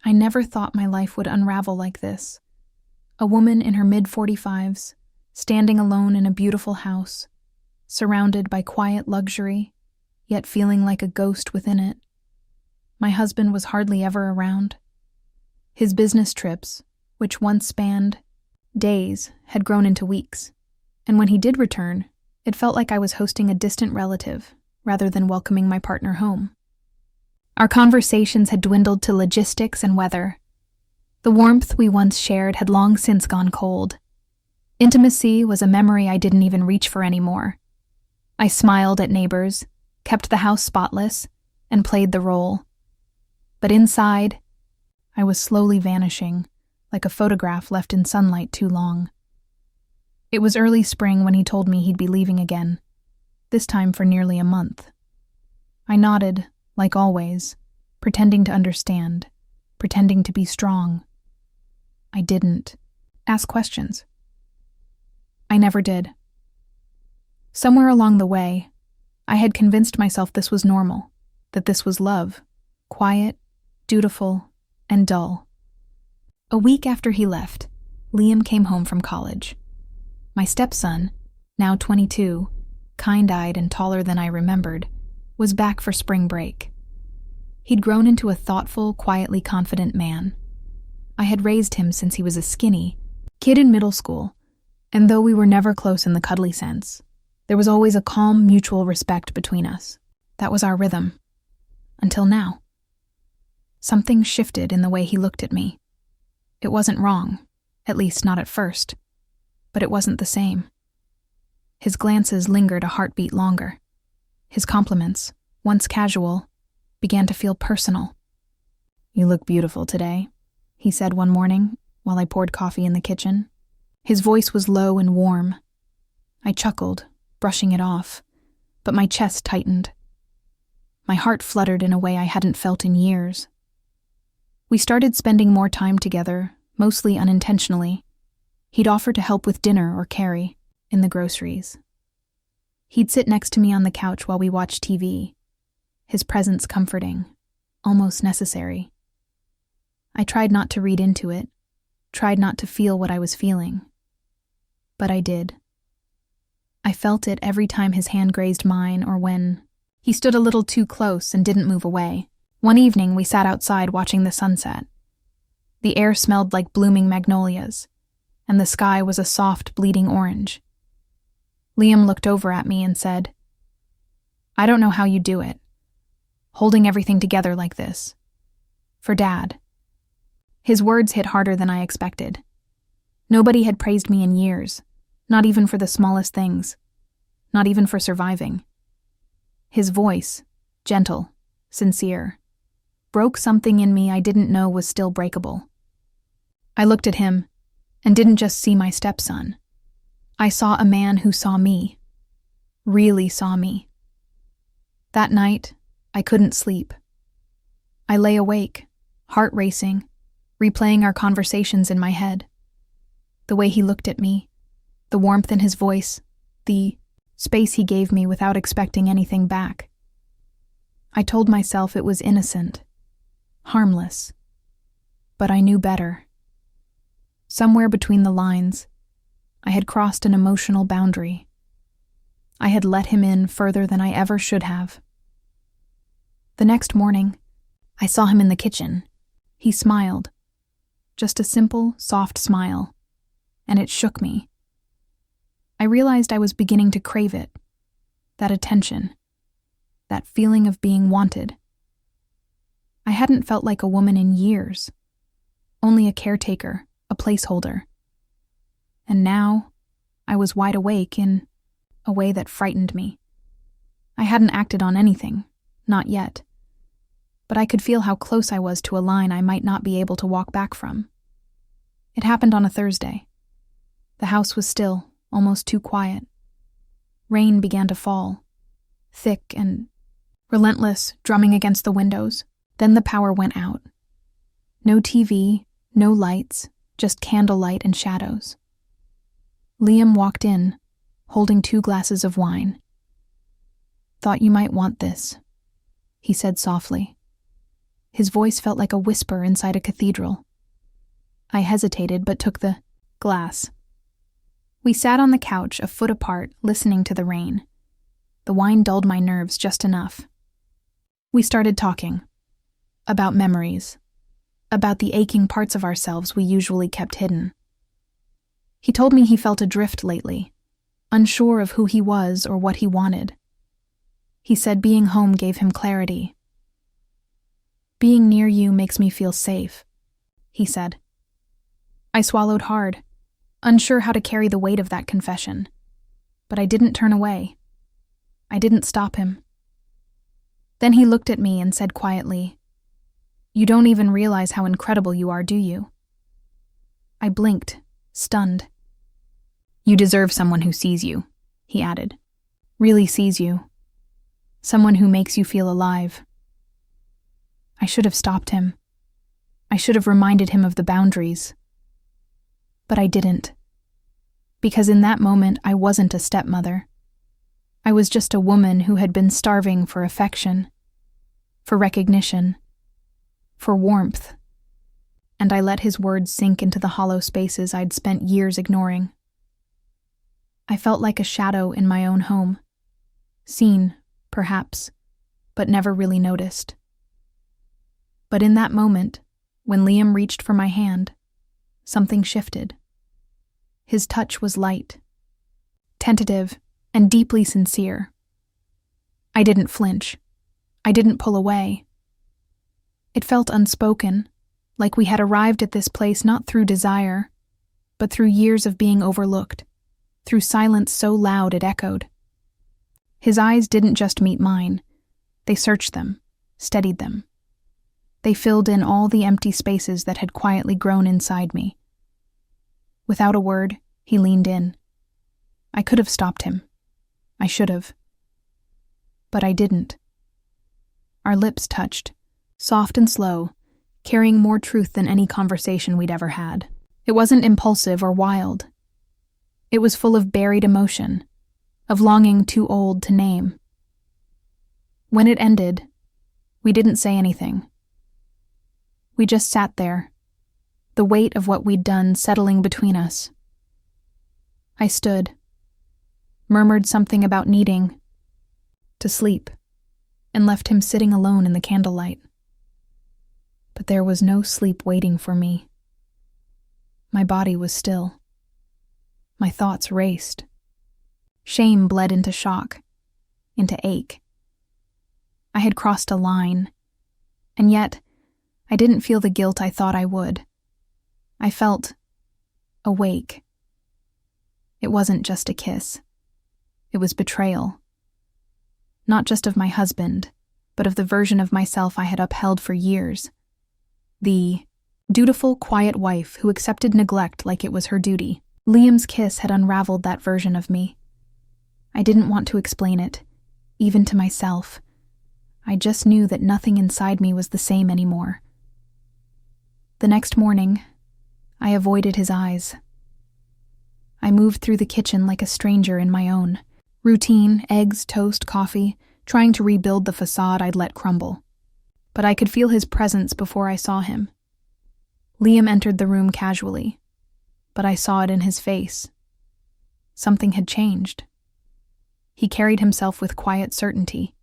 I never thought my life would unravel like this. A woman in her mid-45s, standing alone in a beautiful house, surrounded by quiet luxury, yet feeling like a ghost within it. My husband was hardly ever around. His business trips, which once spanned days, had grown into weeks, and when he did return, it felt like I was hosting a distant relative rather than welcoming my partner home. Our conversations had dwindled to logistics and weather. The warmth we once shared had long since gone cold. Intimacy was a memory I didn't even reach for anymore. I smiled at neighbors, kept the house spotless, and played the role. But inside, I was slowly vanishing, like a photograph left in sunlight too long. It was early spring when he told me he'd be leaving again, this time for nearly a month. I nodded, like always, pretending to understand, pretending to be strong. I didn't ask questions. I never did. Somewhere along the way, I had convinced myself this was normal, that this was love, quiet, dutiful, and dull. A week after he left, Liam came home from college. My stepson, now 22, kind-eyed and taller than I remembered, was back for spring break. He'd grown into a thoughtful, quietly confident man. I had raised him since he was a skinny kid in middle school, and though we were never close in the cuddly sense, there was always a calm, mutual respect between us. That was our rhythm. Until now. Something shifted in the way he looked at me. It wasn't wrong, at least not at first, but it wasn't the same. His glances lingered a heartbeat longer. His compliments, once casual, began to feel personal. "You look beautiful today," he said one morning while I poured coffee in the kitchen. His voice was low and warm. I chuckled, brushing it off, but my chest tightened. My heart fluttered in a way I hadn't felt in years. We started spending more time together, mostly unintentionally. He'd offer to help with dinner or carry in the groceries. He'd sit next to me on the couch while we watched TV, his presence comforting, almost necessary. I tried not to read into it, tried not to feel what I was feeling. But I did. I felt it every time his hand grazed mine or when he stood a little too close and didn't move away. One evening, we sat outside watching the sunset. The air smelled like blooming magnolias, and the sky was a soft, bleeding orange. Liam looked over at me and said, "I don't know how you do it, holding everything together like this. For Dad." His words hit harder than I expected. Nobody had praised me in years, not even for the smallest things, not even for surviving. His voice, gentle, sincere, broke something in me I didn't know was still breakable. I looked at him and didn't just see my stepson. I saw a man who saw me, really saw me. That night, I couldn't sleep. I lay awake, heart racing, replaying our conversations in my head. The way he looked at me, the warmth in his voice, the space he gave me without expecting anything back. I told myself it was innocent, harmless, but I knew better. Somewhere between the lines, I had crossed an emotional boundary. I had let him in further than I ever should have. The next morning, I saw him in the kitchen. He smiled. Just a simple, soft smile, and it shook me. I realized I was beginning to crave it, that attention, that feeling of being wanted. I hadn't felt like a woman in years, only a caretaker, a placeholder. And now, I was wide awake in a way that frightened me. I hadn't acted on anything, not yet, but I could feel how close I was to a line I might not be able to walk back from. It happened on a Thursday. The house was still, almost too quiet. Rain began to fall, thick and relentless, drumming against the windows. Then the power went out. No TV, no lights, just candlelight and shadows. Liam walked in, holding 2 glasses of wine. "Thought you might want this," he said softly. His voice felt like a whisper inside a cathedral. I hesitated but took the glass. We sat on the couch a foot apart, listening to the rain. The wine dulled my nerves just enough. We started talking. About memories. About the aching parts of ourselves we usually kept hidden. He told me he felt adrift lately, unsure of who he was or what he wanted. He said being home gave him clarity. "Being near you makes me feel safe," he said. I swallowed hard, unsure how to carry the weight of that confession. But I didn't turn away. I didn't stop him. Then he looked at me and said quietly, "You don't even realize how incredible you are, do you?" I blinked, stunned. "You deserve someone who sees you," he added. "Really sees you. Someone who makes you feel alive." I should have stopped him. I should have reminded him of the boundaries. But I didn't. Because in that moment, I wasn't a stepmother. I was just a woman who had been starving for affection, for recognition, for warmth. And I let his words sink into the hollow spaces I'd spent years ignoring. I felt like a shadow in my own home. Seen, perhaps, but never really noticed. But in that moment, when Liam reached for my hand, something shifted. His touch was light, tentative, and deeply sincere. I didn't flinch. I didn't pull away. It felt unspoken, like we had arrived at this place not through desire, but through years of being overlooked, through silence so loud it echoed. His eyes didn't just meet mine. They searched them, steadied them. They filled in all the empty spaces that had quietly grown inside me. Without a word, he leaned in. I could have stopped him. I should have. But I didn't. Our lips touched, soft and slow, carrying more truth than any conversation we'd ever had. It wasn't impulsive or wild. It was full of buried emotion, of longing too old to name. When it ended, we didn't say anything. We just sat there, the weight of what we'd done settling between us. I stood, murmured something about needing to sleep, and left him sitting alone in the candlelight. But there was no sleep waiting for me. My body was still. My thoughts raced. Shame bled into shock, into ache. I had crossed a line, and yet I didn't feel the guilt I thought I would. I felt awake. It wasn't just a kiss. It was betrayal. Not just of my husband, but of the version of myself I had upheld for years. The dutiful, quiet wife who accepted neglect like it was her duty. Liam's kiss had unraveled that version of me. I didn't want to explain it, even to myself. I just knew that nothing inside me was the same anymore. The next morning, I avoided his eyes. I moved through the kitchen like a stranger in my own. Routine, eggs, toast, coffee, trying to rebuild the facade I'd let crumble. But I could feel his presence before I saw him. Liam entered the room casually, but I saw it in his face. Something had changed. He carried himself with quiet certainty,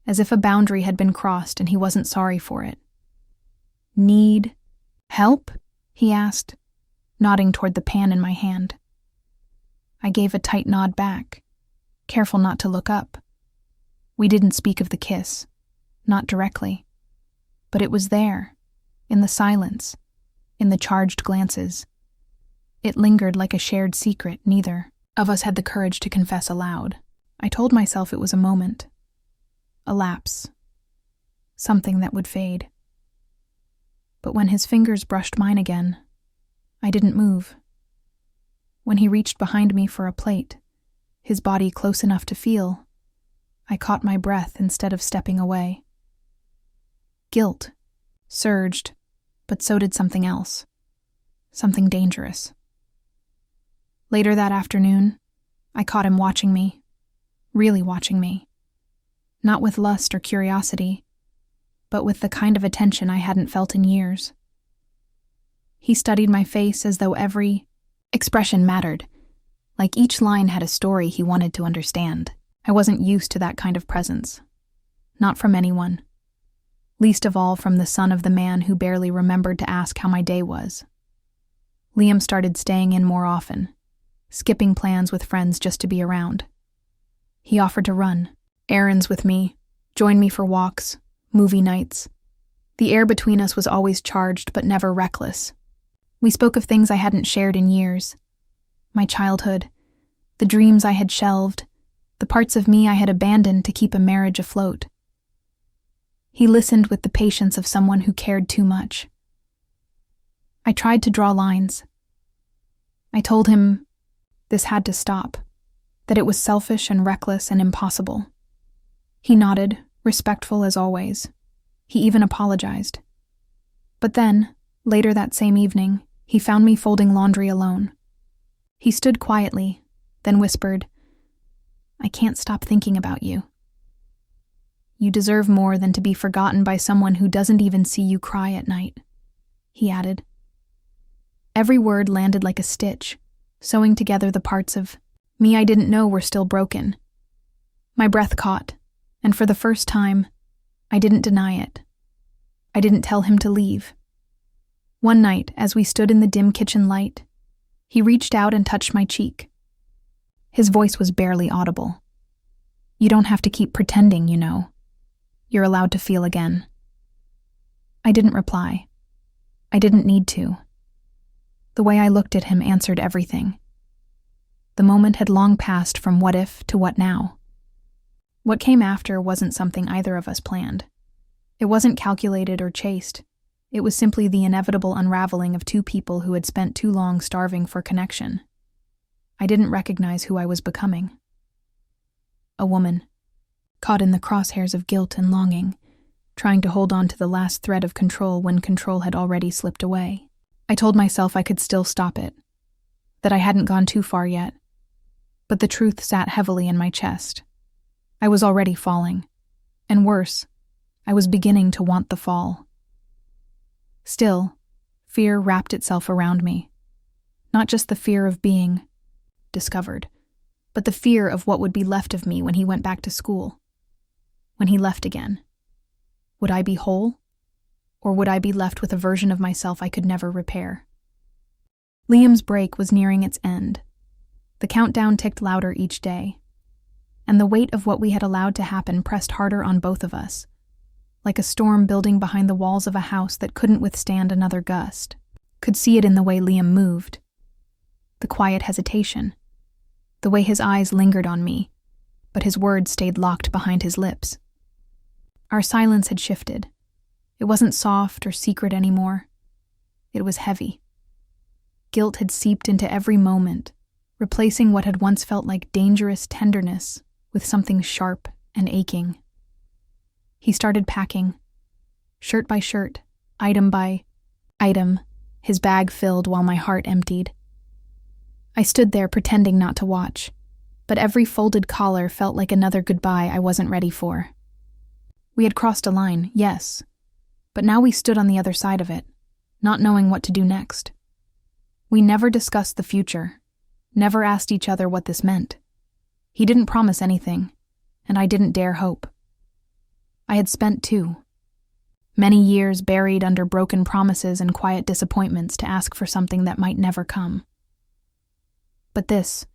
as if a boundary had been crossed and he wasn't sorry for it. "Need help?" he asked, nodding toward the pan in my hand. I gave a tight nod back, careful not to look up. We didn't speak of the kiss, not directly. But it was there, in the silence, in the charged glances. It lingered like a shared secret neither of us had the courage to confess aloud. I told myself it was a moment, a lapse, something that would fade. But when his fingers brushed mine again, I didn't move. When he reached behind me for a plate, his body close enough to feel, I caught my breath instead of stepping away. Guilt surged, but so did something else, something dangerous. Later that afternoon, I caught him watching me, really watching me. Not with lust or curiosity, but with the kind of attention I hadn't felt in years. He studied my face as though every expression mattered, like each line had a story he wanted to understand. I wasn't used to that kind of presence. Not from anyone. Least of all from the son of the man who barely remembered to ask how my day was. Liam started staying in more often, skipping plans with friends just to be around. He offered to run errands with me, join me for walks, movie nights. The air between us was always charged but never reckless. We spoke of things I hadn't shared in years. My childhood, the dreams I had shelved, the parts of me I had abandoned to keep a marriage afloat. He listened with the patience of someone who cared too much. I tried to draw lines. I told him this had to stop, that it was selfish and reckless and impossible. He nodded, respectful as always. He even apologized. But then, later that same evening, he found me folding laundry alone. He stood quietly, then whispered, "I can't stop thinking about you. You deserve more than to be forgotten by someone who doesn't even see you cry at night," he added. Every word landed like a stitch, sewing together the parts of me I didn't know were still broken. My breath caught, and for the first time, I didn't deny it. I didn't tell him to leave. One night, as we stood in the dim kitchen light, he reached out and touched my cheek. His voice was barely audible. "You don't have to keep pretending, you know. You're allowed to feel again." I didn't reply. I didn't need to. The way I looked at him answered everything. The moment had long passed from what if to what now. What came after wasn't something either of us planned. It wasn't calculated or chaste. It was simply the inevitable unraveling of two people who had spent too long starving for connection. I didn't recognize who I was becoming. A woman, caught in the crosshairs of guilt and longing, trying to hold on to the last thread of control when control had already slipped away. I told myself I could still stop it, that I hadn't gone too far yet, but the truth sat heavily in my chest. I was already falling, and worse, I was beginning to want the fall. Still, fear wrapped itself around me. Not just the fear of being discovered, but the fear of what would be left of me when he went back to school. When he left again. Would I be whole? Or would I be left with a version of myself I could never repair? Liam's break was nearing its end. The countdown ticked louder each day, and the weight of what we had allowed to happen pressed harder on both of us, like a storm building behind the walls of a house that couldn't withstand another gust. Could see it in the way Liam moved. The quiet hesitation. The way his eyes lingered on me, but his words stayed locked behind his lips. Our silence had shifted. It wasn't soft or secret anymore. It was heavy. Guilt had seeped into every moment, replacing what had once felt like dangerous tenderness with something sharp and aching. He started packing, shirt by shirt, item by item, his bag filled while my heart emptied. I stood there pretending not to watch, but every folded collar felt like another goodbye I wasn't ready for. We had crossed a line, yes, but now we stood on the other side of it, not knowing what to do next. We never discussed the future, never asked each other what this meant. He didn't promise anything, and I didn't dare hope. I had spent many years buried under broken promises and quiet disappointments to ask for something that might never come. But this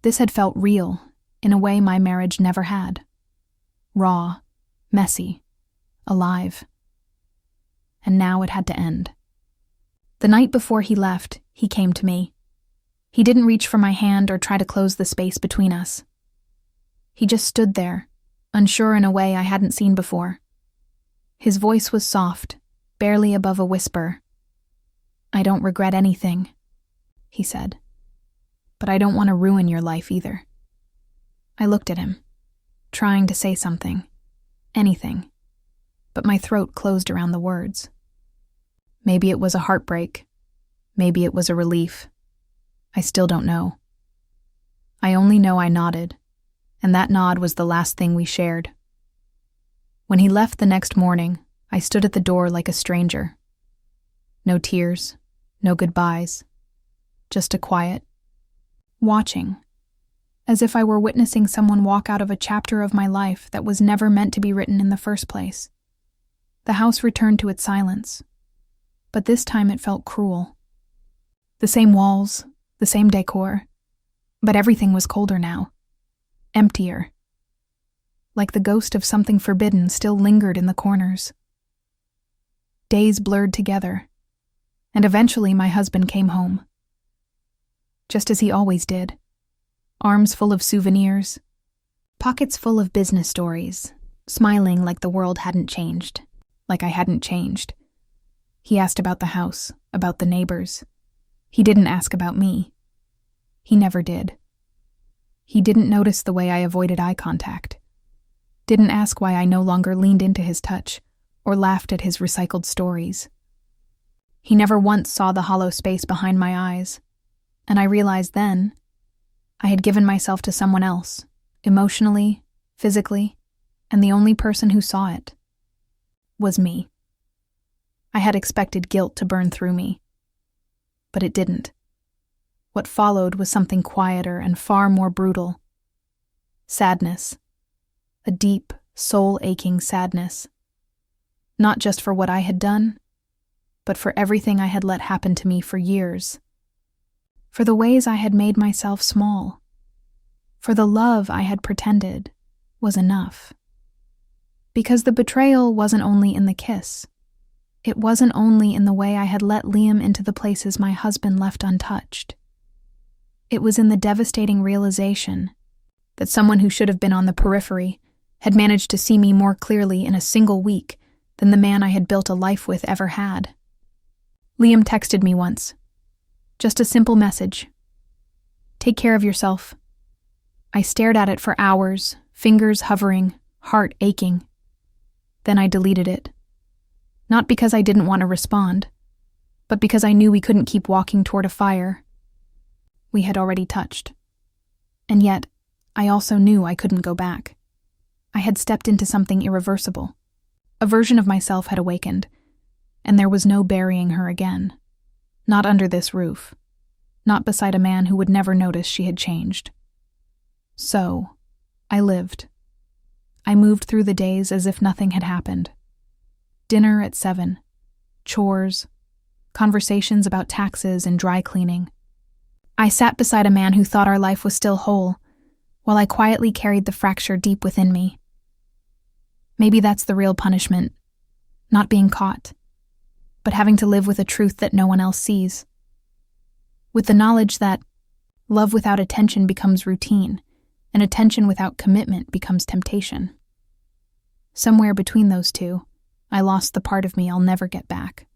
had felt real, in a way my marriage never had. Raw, messy, alive. And now it had to end. The night before he left, he came to me. He didn't reach for my hand or try to close the space between us. He just stood there, unsure in a way I hadn't seen before. His voice was soft, barely above a whisper. "I don't regret anything," he said. "But I don't want to ruin your life either." I looked at him, trying to say something, anything, but my throat closed around the words. Maybe it was a heartbreak. Maybe it was a relief. I still don't know. I only know I nodded, and that nod was the last thing we shared. When he left the next morning, I stood at the door like a stranger. No tears, no goodbyes, just a quiet, watching, as if I were witnessing someone walk out of a chapter of my life that was never meant to be written in the first place. The house returned to its silence, but this time it felt cruel. The same walls, the same decor, but everything was colder now, emptier. Like the ghost of something forbidden still lingered in the corners. Days blurred together, and eventually my husband came home. Just as he always did, arms full of souvenirs, pockets full of business stories, smiling like the world hadn't changed, like I hadn't changed. He asked about the house, about the neighbors. He didn't ask about me. He never did. He didn't notice the way I avoided eye contact. Didn't ask why I no longer leaned into his touch or laughed at his recycled stories. He never once saw the hollow space behind my eyes, and I realized then I had given myself to someone else, emotionally, physically, and the only person who saw it was me. I had expected guilt to burn through me, but it didn't. What followed was something quieter and far more brutal. Sadness. A deep, soul-aching sadness. Not just for what I had done, but for everything I had let happen to me for years. For the ways I had made myself small. For the love I had pretended was enough. Because the betrayal wasn't only in the kiss. It wasn't only in the way I had let Liam into the places my husband left untouched. It was in the devastating realization that someone who should have been on the periphery had managed to see me more clearly in a single week than the man I had built a life with ever had. Liam texted me once. Just a simple message. Take care of yourself. I stared at it for hours, fingers hovering, heart aching. Then I deleted it. Not because I didn't want to respond, but because I knew we couldn't keep walking toward a fire we had already touched. And yet, I also knew I couldn't go back. I had stepped into something irreversible. A version of myself had awakened, and there was no burying her again. Not under this roof. Not beside a man who would never notice she had changed. So, I lived. I moved through the days as if nothing had happened. Dinner at 7, chores, conversations about taxes and dry cleaning. I sat beside a man who thought our life was still whole, while I quietly carried the fracture deep within me. Maybe that's the real punishment, not being caught, but having to live with a truth that no one else sees. With the knowledge that love without attention becomes routine, and attention without commitment becomes temptation. Somewhere between those two, I lost the part of me I'll never get back.